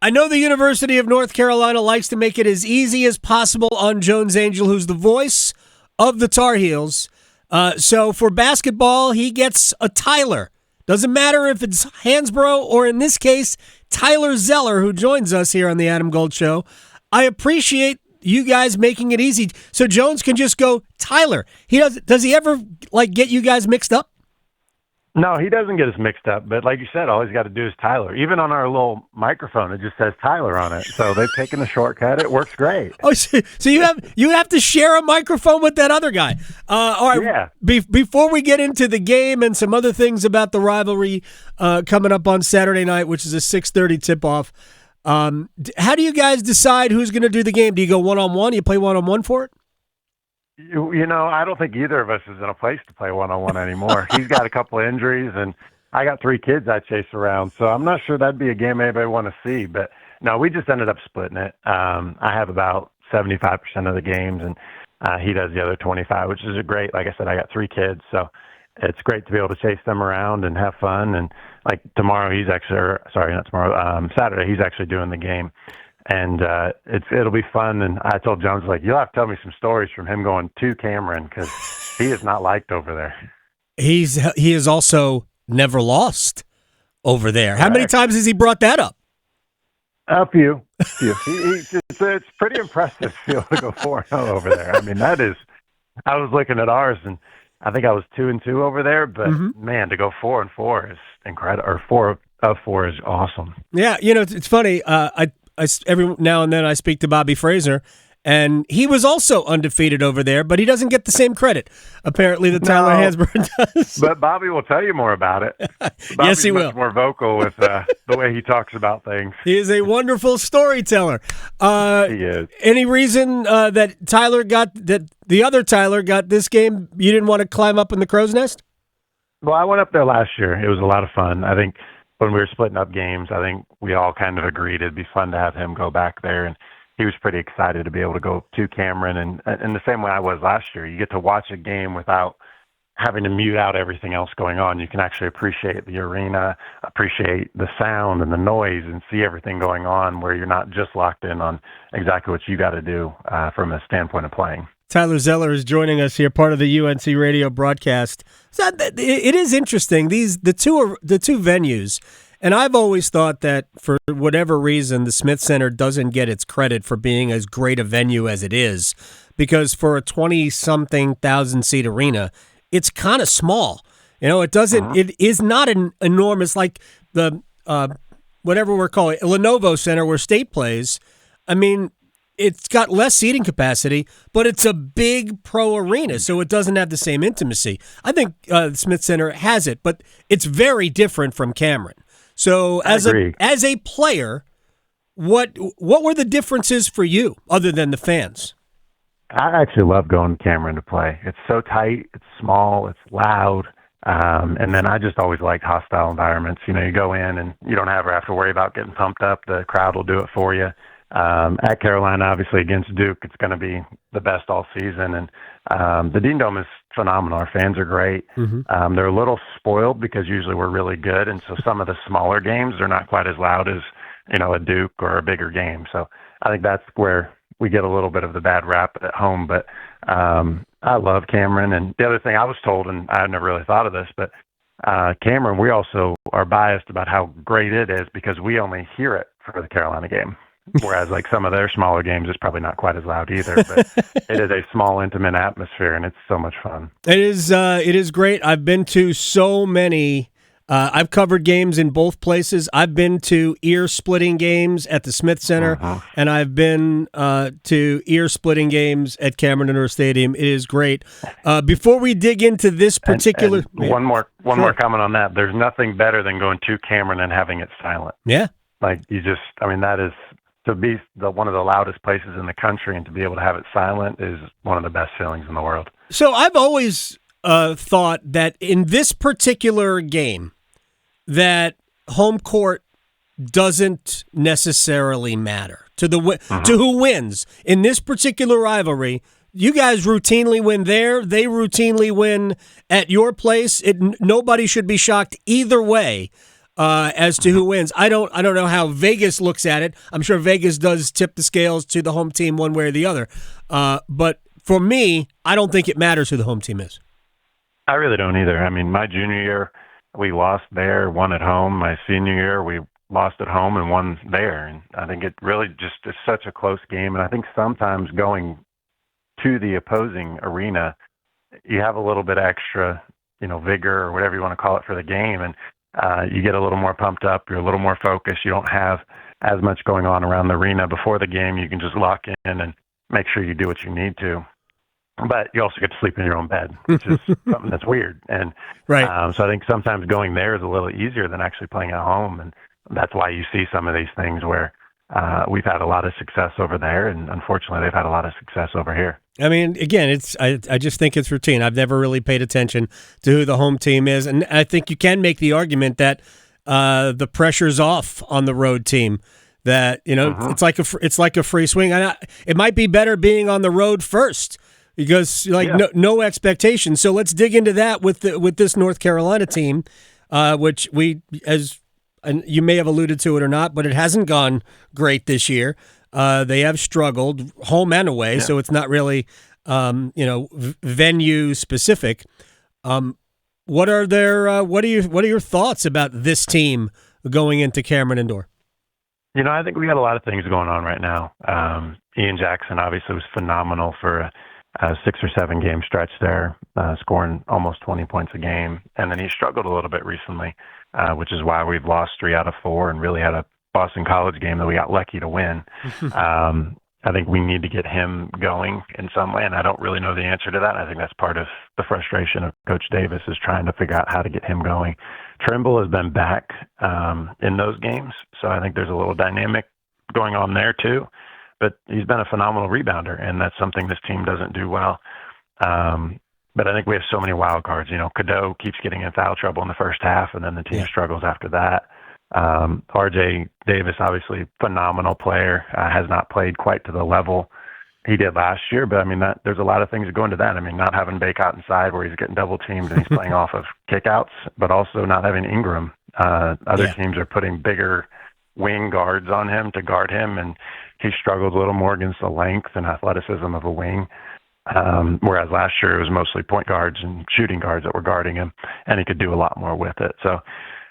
I know the University of North Carolina likes to make it as easy as possible on Jones Angell, who's the voice of the Tar Heels. So for basketball, he gets a Tyler. Doesn't matter if it's Hansbrough or, in this case, Tyler Zeller, who joins us here on the Adam Gold Show. I appreciate you guys making it easy. So Jones can just go Tyler. Does he ever get you guys mixed up? No, he doesn't get us mixed up. But like you said, all he's got to do is Tyler. Even on our little microphone, it just says Tyler on it. So they've taken the shortcut. It works great. Oh, so you have to share a microphone with that other guy. All right. Yeah. Before we get into the game and some other things about the rivalry coming up on Saturday night, which is a 6:30 tip-off, how do you guys decide who's going to do the game? Do you go one-on-one? You play one-on-one for it? You know, I don't think either of us is in a place to play one-on-one anymore. He's got a couple of injuries, and I got 3 kids I chase around, so I'm not sure that'd be a game anybody want to see. But, no, we just ended up splitting it. I have about 75% of the games, and he does the other 25, which is great. Like I said, I got 3 kids, so it's great to be able to chase them around and have fun. And, like, Saturday, he's actually doing the game. And it'll be fun. And I told Jones, you'll have to tell me some stories from him going to Cameron, because he is not liked over there. He is also never lost over there. How many times has he brought that up? A few. It's pretty impressive to be able to go 4-0 over there. I mean, I was looking at ours, and I think I was 2-2 over there. But, man, to go 4-4 is incredible. Or 4 of 4 is awesome. Yeah, it's funny. Every now and then I speak to Bobby Fraser, and he was also undefeated over there, but he doesn't get the same credit, apparently, that Tyler Hansbrough does. But Bobby will tell you more about it. Yes, he will. Much more vocal with the way he talks about things. He is a wonderful storyteller. He is. Any reason that the other Tyler got this game, you didn't want to climb up in the crow's nest? Well, I went up there last year. It was a lot of fun. I think when we were splitting up games, I think we all kind of agreed it'd be fun to have him go back there, and he was pretty excited to be able to go to Cameron. And in the same way I was last year, you get to watch a game without having to mute out everything else going on. You can actually appreciate the arena, appreciate the sound and the noise, and see everything going on where you're not just locked in on exactly what you got to do from a standpoint of playing. Tyler Zeller is joining us here, part of the UNC radio broadcast. So it is interesting. The two venues, and I've always thought that for whatever reason, the Smith Center doesn't get its credit for being as great a venue as it is, because for a 20-something thousand seat arena, it's kind of small. It doesn't. It is not an enormous like the whatever we're calling it, Lenovo Center where State plays. I mean, it's got less seating capacity, but it's a big pro arena, so it doesn't have the same intimacy. I think the Smith Center has it, but it's very different from Cameron. So as a player, what were the differences for you other than the fans? I actually love going to Cameron to play. It's so tight, it's small, it's loud. And then I just always liked hostile environments. You go in and you don't ever have to worry about getting pumped up. The crowd will do it for you. At Carolina, obviously, against Duke, it's going to be the best all season. And the Dean Dome is phenomenal. Our fans are great. They're a little spoiled because usually we're really good. And so some of the smaller games, they're not quite as loud as, a Duke or a bigger game. So I think that's where we get a little bit of the bad rap at home. But I love Cameron. And the other thing I was told, and I had never really thought of this, but Cameron, we also are biased about how great it is because we only hear it for the Carolina game. Whereas some of their smaller games is probably not quite as loud either, but it is a small, intimate atmosphere, and it's so much fun. It is great. I've been to so many. I've covered games in both places. I've been to ear-splitting games at the Smith Center, and I've been to ear-splitting games at Cameron Indoor Stadium. It is great. Before we dig into this particular... And one more comment on that. There's nothing better than going to Cameron and having it silent. Yeah. That is... To be one of the loudest places in the country and to be able to have it silent is one of the best feelings in the world. So I've always thought that in this particular game, that home court doesn't necessarily matter to who wins. In this particular rivalry, you guys routinely win there. They routinely win at your place. Nobody should be shocked either way. as to who wins. I don't know how Vegas looks at it. I'm sure Vegas does tip the scales to the home team one way or the other. But for me, I don't think it matters who the home team is. I really don't either. I mean, my junior year, we lost there, won at home. My senior year, we lost at home and won there. And I think it really just is such a close game. And I think sometimes going to the opposing arena, you have a little bit extra, vigor or whatever you want to call it for the game. And you get a little more pumped up. You're a little more focused. You don't have as much going on around the arena before the game. You can just lock in and make sure you do what you need to. But you also get to sleep in your own bed, which is something that's weird. And right. So I think sometimes going there is a little easier than actually playing at home. And that's why you see some of these things where we've had a lot of success over there. And unfortunately, they've had a lot of success over here. I mean, again, I just think it's routine. I've never really paid attention to who the home team is. And I think you can make the argument that the pressure's off on the road team. That, it's like a free swing. It might be better being on the road first. Because no expectation. So let's dig into that with this North Carolina team, which and you may have alluded to it or not, but it hasn't gone great this year. They have struggled home and away, so it's not really venue specific. What are your thoughts about this team going into Cameron Indoor? I think we got a lot of things going on right now. Ian Jackson obviously was phenomenal for a 6 or 7 game stretch there, scoring almost 20 points a game. And then he struggled a little bit recently, which is why we've lost 3 out of 4 and really had a Boston College game that we got lucky to win. I think we need to get him going in some way, and I don't really know the answer to that. I think that's part of the frustration of Coach Davis is trying to figure out how to get him going. Trimble has been back in those games, so I think there's a little dynamic going on there too. But he's been a phenomenal rebounder, and that's something this team doesn't do well. But I think we have so many wild cards. Cadeau keeps getting in foul trouble in the first half, and then the team struggles after that. RJ Davis, obviously phenomenal player, has not played quite to the level he did last year. But, there's a lot of things that go into that. Not having Baycott inside where he's getting double teamed and he's playing off of kickouts, but also not having Ingram. Other teams are putting bigger wing guards on him to guard him, and he struggled a little more against the length and athleticism of a wing, whereas last year it was mostly point guards and shooting guards that were guarding him, and he could do a lot more with it. So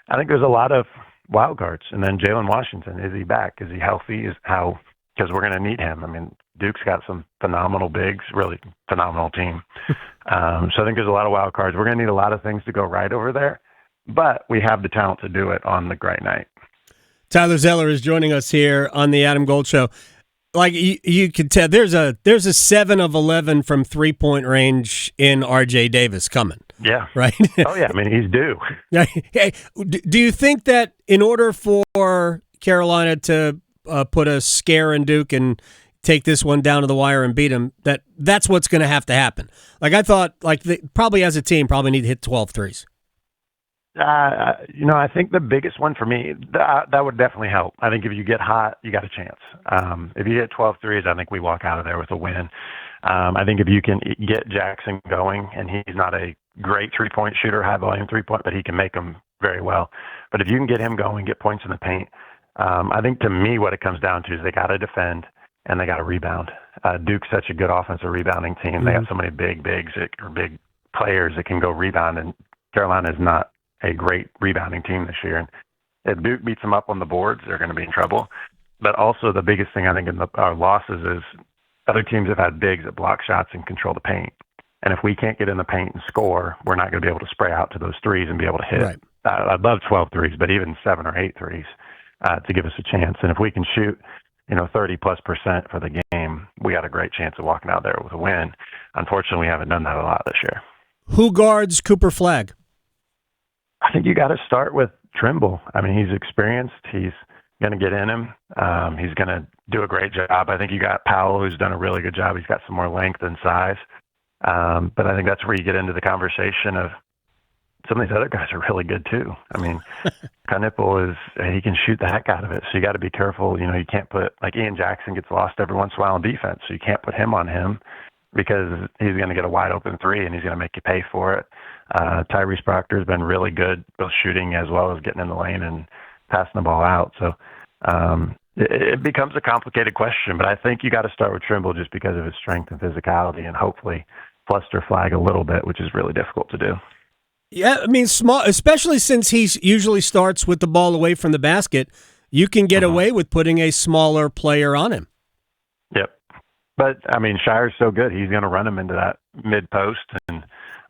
I think there's a lot of wild cards. And then Jalen Washington, is he back? Is he healthy? Because we're going to need him. Duke's got some phenomenal bigs, really phenomenal team. So I think there's a lot of wild cards. We're going to need a lot of things to go right over there, but we have the talent to do it on the great night. Tyler Zeller is joining us here on the Adam Gold Show. Like you could tell, there's a 7 of 11 from 3-point range in RJ Davis coming. Yeah. Right. Oh yeah. He's due. Hey, do you think that in order for Carolina to put a scare in Duke and take this one down to the wire and beat them, that's what's going to have to happen? Like I thought, probably as a team, probably need to hit 12 threes. I think the biggest one for me, that would definitely help. I think if you get hot, you got a chance. If you hit 12 threes, I think we walk out of there with a win. I think if you can get Jackson going, and he's not a great three-point shooter, high-volume three-point, but he can make them very well. But if you can get him going, get points in the paint, I think to me what it comes down to is they got to defend and they got to rebound. Duke's such a good offensive rebounding team. Mm-hmm. They have so many big players that can go rebound, and Carolina is not a great rebounding team this year. And if Duke beats them up on the boards, they're going to be in trouble. But also the biggest thing I think in our losses is other teams have had bigs that block shots and control the paint. And if we can't get in the paint and score, we're not going to be able to spray out to those threes and be able to hit. Right. I'd love 12 threes, but even 7 or 8 threes to give us a chance. And if we can shoot, 30+% for the game, we got a great chance of walking out there with a win. Unfortunately, we haven't done that a lot this year. Who guards Cooper Flagg? I think you got to start with Trimble. He's experienced. He's going to get in him. He's going to do a great job. I think you got Powell, who's done a really good job. He's got some more length and size. But I think that's where you get into the conversation of some of these other guys are really good too. Knipple he can shoot the heck out of it. So you got to be careful. You can't put, Ian Jackson gets lost every once in a while in defense, so you can't put him on him. because he's going to get a wide open three and he's going to make you pay for it. Tyrese Proctor has been really good, both shooting as well as getting in the lane and passing the ball out. So it becomes a complicated question, but I think you got to start with Trimble just because of his strength and physicality, and hopefully fluster Flagg a little bit, which is really difficult to do. Yeah, I mean, small, especially since he usually starts with the ball away from the basket, you can get away with putting a smaller player on him. Yep. But, I mean, Shire's so good, he's going to run him into that mid-post and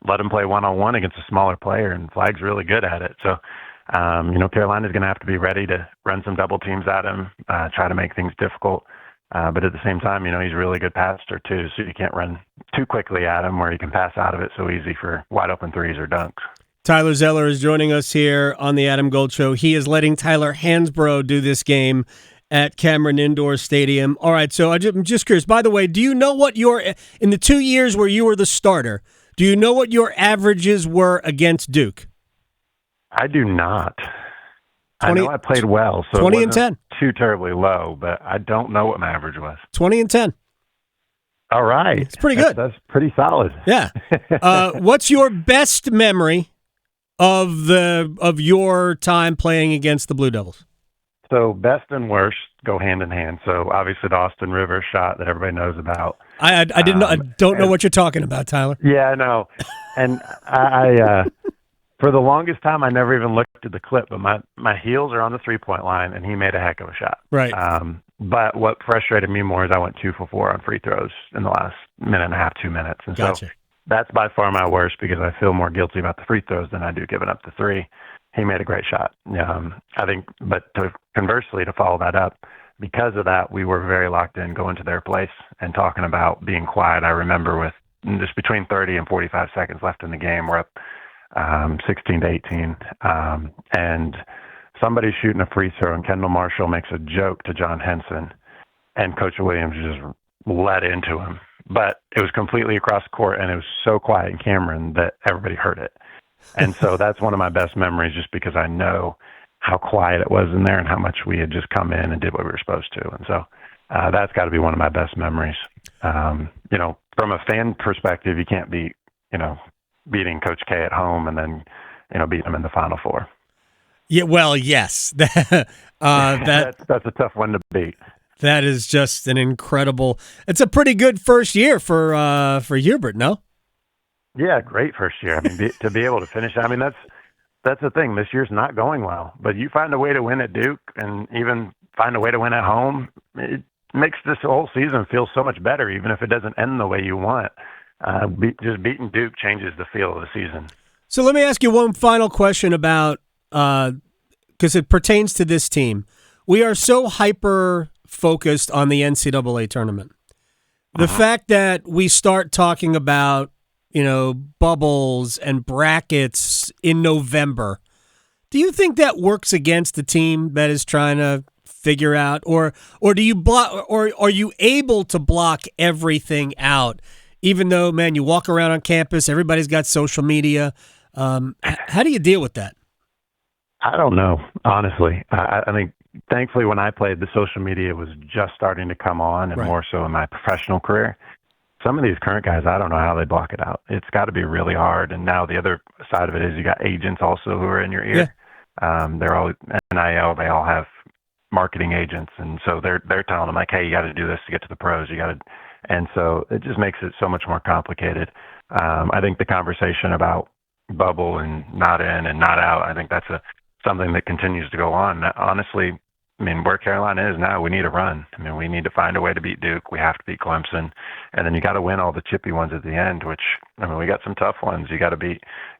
let him play one-on-one against a smaller player, and Flagg's really good at it. So, Carolina's going to have to be ready to run some double teams at him, try to make things difficult. But at the same time, he's a really good passer, too, so you can't run too quickly at him where you can pass out of it so easy for wide-open threes or dunks. Tyler Zeller is joining us here on the Adam Gold Show. He is letting Tyler Hansbrough do this game at Cameron Indoor Stadium. All right, so I'm just curious. By the way, do you know what in the 2 years where you were the starter, do you know what your averages were against Duke? I do not. 20, I know I played well, so 20 it and 10. Too terribly low, but I don't know what my average was. 20 and 10. All right. It's pretty good. That's pretty solid. Yeah. What's your best memory of your time playing against the Blue Devils? So best and worst go hand in hand. So obviously the Austin Rivers shot that everybody knows about. I didn't know. I don't know what you're talking about, Tyler. Yeah, I know. And I for the longest time I never even looked at the clip, but my heels are on the 3-point line and he made a heck of a shot. Right. But what frustrated me more is I went 2 for 4 on free throws in the last minute and a half, 2 minutes. And gotcha. So that's by far my worst because I feel more guilty about the free throws than I do giving up the 3. He made a great shot. I think, but conversely, to follow that up, because of that, we were very locked in going to their place and talking about being quiet. I remember with just between 30 and 45 seconds left in the game, we're up 16-18, and somebody's shooting a free throw, and Kendall Marshall makes a joke to John Henson, and Coach Williams just let into him. But it was completely across the court, and it was so quiet in Cameron that everybody heard it. And so that's one of my best memories just because I know how quiet it was in there and how much we had just come in and did what we were supposed to. And so that's got to be one of my best memories. From a fan perspective, you can't beat, beating Coach K at home and then, beating him in the Final Four. Yeah, well, yes. That's a tough one to beat. That is just an incredible. It's a pretty good first year for Hubert, no? Yeah, great first year. I mean, to be able to finish. I mean, that's the thing. This year's not going well, but you find a way to win at Duke, and even find a way to win at home. It makes this whole season feel so much better, even if it doesn't end the way you want. Just beating Duke changes the feel of the season. So let me ask you one final question about because it pertains to this team. We are so hyper focused on the NCAA tournament. The fact that we start talking about bubbles and brackets in November, do you think that works against the team that is trying to figure out, or do you block, or are you able to block everything out? Even though, man, you walk around on campus, everybody's got social media. How do you deal with that? I don't know, honestly. I think, thankfully, when I played, the social media was just starting to come on, and more so in my professional career. Some of these current guys, I don't know how they block it out. It's got to be really hard. And now the other side of it is you got agents also who are in your ear. Yeah. They're all NIL. They all have marketing agents, and so they're telling them like, "Hey, you got to do this to get to the pros. You got to," and so it just makes it so much more complicated. I think the conversation about bubble and not in and not out, I think that's something that continues to go on. Honestly, I mean, where Carolina is now, we need a run. I mean, we need to find a way to beat Duke. We have to beat Clemson. And then you got to win all the chippy ones at the end, which, I mean, we got some tough ones. You got to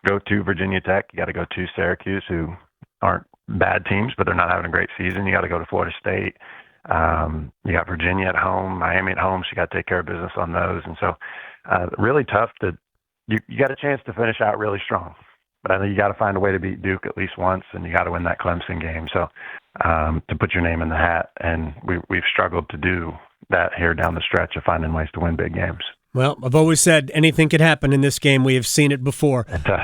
go to Virginia Tech. You got to go to Syracuse, who aren't bad teams, but they're not having a great season. You got to go to Florida State. You got Virginia at home, Miami at home, so you got to take care of business on those. And so really tough you got a chance to finish out really strong. But I think you got to find a way to beat Duke at least once, and you got to win that Clemson game. So to put your name in the hat, and we've struggled to do that here down the stretch of finding ways to win big games. Well, I've always said anything could happen in this game. We have seen it before. It does.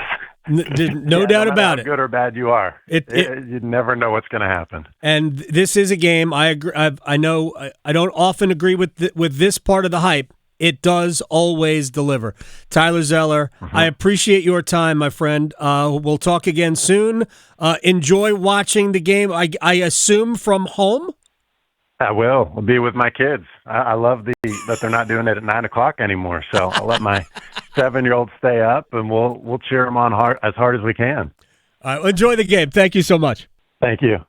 No doubt about it. How good or bad you are, you never know what's going to happen. And this is a game. I agree. I know I don't often agree with this part of the hype, it does always deliver. Tyler Zeller, I appreciate your time, my friend. We'll talk again soon. Enjoy watching the game, I assume, from home? I will. I'll be with my kids. I love that they're not doing it at 9 o'clock anymore. So I'll let my 7-year-old stay up, and we'll cheer them on as hard as we can. Enjoy the game. Thank you so much. Thank you.